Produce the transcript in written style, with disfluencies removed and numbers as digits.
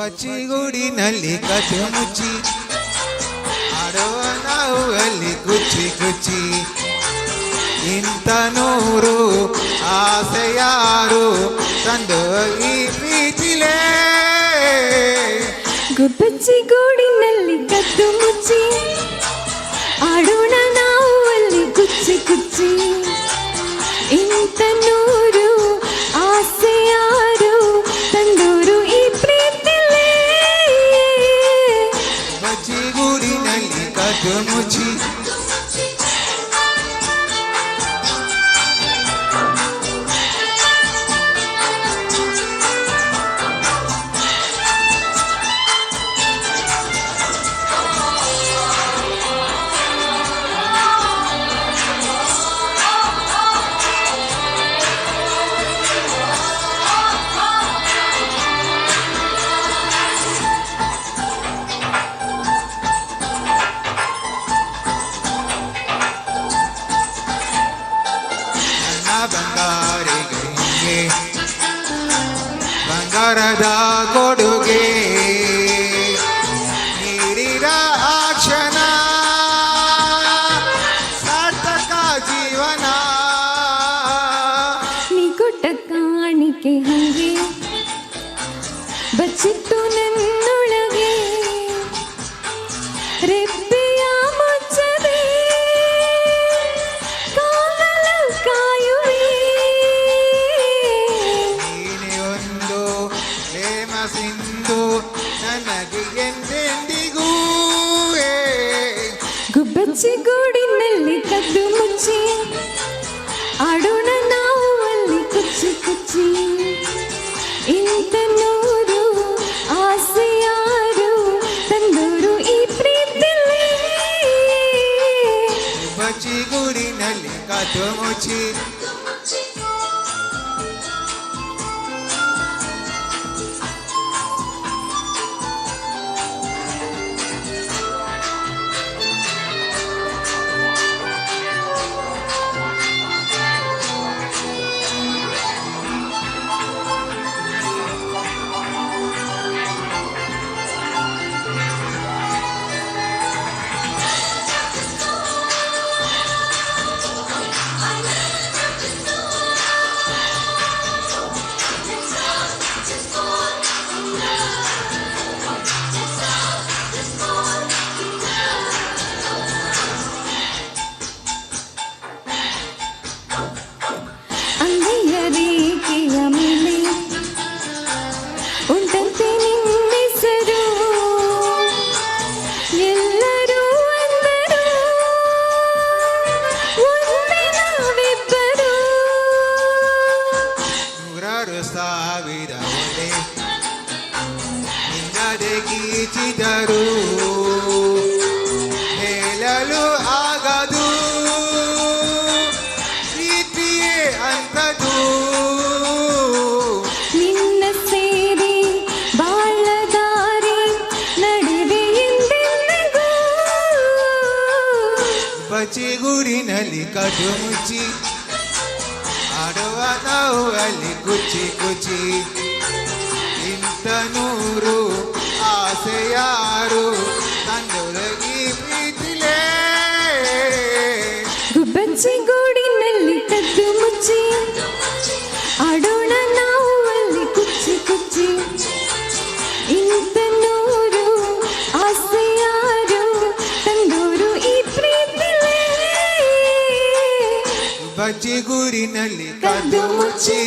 ಬಚ್ಚಿಗೂಡಿನಲ್ಲಿ ಕದ್ದು ಮುಚ್ಚಿ ಆಡುವ ನಾವು ಅಲ್ಲಿ ಕುಚ್ಚಿ ಕುಚ್ಚಿ ಇಂಥ ನೂರು ಆಸೆ ಯಾರು ತಂದು ಈ ಪ್ರೀತಿಲೇ ಬಚ್ಚಿಗೂಡಿನಲ್ಲಿ ಕದ್ದು ಮುಚ್ಚಿ ಆಡೋಣ ನಾವು ಅಲ್ಲಿ ಕುಚ್ಚಿ ಕುಚ್ಚಿ ಇಂಥ ನೂರು ಆಸೆ ಯಾರು ತಂದೂರು ಈ ಪ್ರೀತಿಲೇ ಬಚ್ಚಿಗೂಡಿನಲ್ಲಿ ಕದ್ದು ಮುಚ್ಚಿ ಬಂಗಾರಿಗೆ ಬಂಗಾರದ ಕೊಡುಗೆ ನೀಡಿದ ಆ ಕ್ಷಣ ಸಾರ್ಥಕ ಜೀವನ ನೀ ಕೊಟ್ಟ ಕಾಣಿಕೆ ಹಂಗೆ ಬಚ್ಚಿಟ್ಟು ನನ್ನೊಳಗೆ ರೆಪ್ಪೆಯ ಮುಚ್ಚದೆ ಕಾವಲು ಕಾಯುವೆ ನೀನೆ ಒಂದು ಪ್ರೇಮ ಸಿಂಧು ನನಗೆ ಎಂದೆಂದಿಗೂ ಗುಬ್ಬಚ್ಚಿಗೂಡಿನಲ್ಲಿ ಕದ್ದು ಮುಚ್ಚಿ ಆಡೋಣ ನಾವು ಅಲ್ಲಿ ಕುಚ್ಚಿ ಕುಚ್ಚಿ ಇಂಥ ನೂರು ಆಸೆ ಯಾರು ತಂದೂರು ಈ ಪ್ರೀತಿಲೇ ಬಚ್ಚಿಗೂಡಿನಲ್ಲಿ ಕದ್ದು ಮುಚ್ಚಿ ಅಂಗೈಯ ರೇಖೆಯ ಮೇಲೆ ಉಂಟಂತೆ ನಿನ್ನೆಸರು ಎಲ್ಲರೂ ಅಂದರು ಒಂದೇ ನಾವಿಬ್ಬರು ನೂರಾರು ಸಾವಿರ ಒಲೆ ನಿನ್ನದೆ ಗೀಚಿದರು ಹೇಳಲು ಆಗದು ಪ್ರೀತಿಯೇ ಅಂಥದ್ದು ನಿನ್ನ ಸೇರಿ ಬಾಳದಾರಿ ನಡೆವೆ ಎಂದೆಂದಿಗೂ ಬಚ್ಚಿಗೂಡಿನಲ್ಲಿ ಕದ್ದು ಮುಚ್ಚಿ ಆಡುವ ನಾವು ಅಲ್ಲಿ ಕುಚ್ಚಿ ಕುಚ್ಚಿ ಇಂಥ ನೂರು ಆಸೆ ಯಾರು ತಂದೊಳಗಿ ಪ್ರೀತಿಲೇ ಗುಬ್ಬಚ್ಚಿಗೂಡಿನಲ್ಲಿ ಕದ್ದು ಮುಚ್ಚಿ ಆಡೋಣ ನಾವು ಅಲ್ಲಿ ಕುಚ್ಚಿ ಕುಚ್ಚಿ ಇಂಥ ನೂರು ಆಸೆ ಯಾರು ತಂದೂರು ಈ ಪ್ರೀತಿಲೇ ಬಚ್ಚಿಗೂಡಿನಲ್ಲಿ ಕದ್ದು ಮುಚ್ಚಿ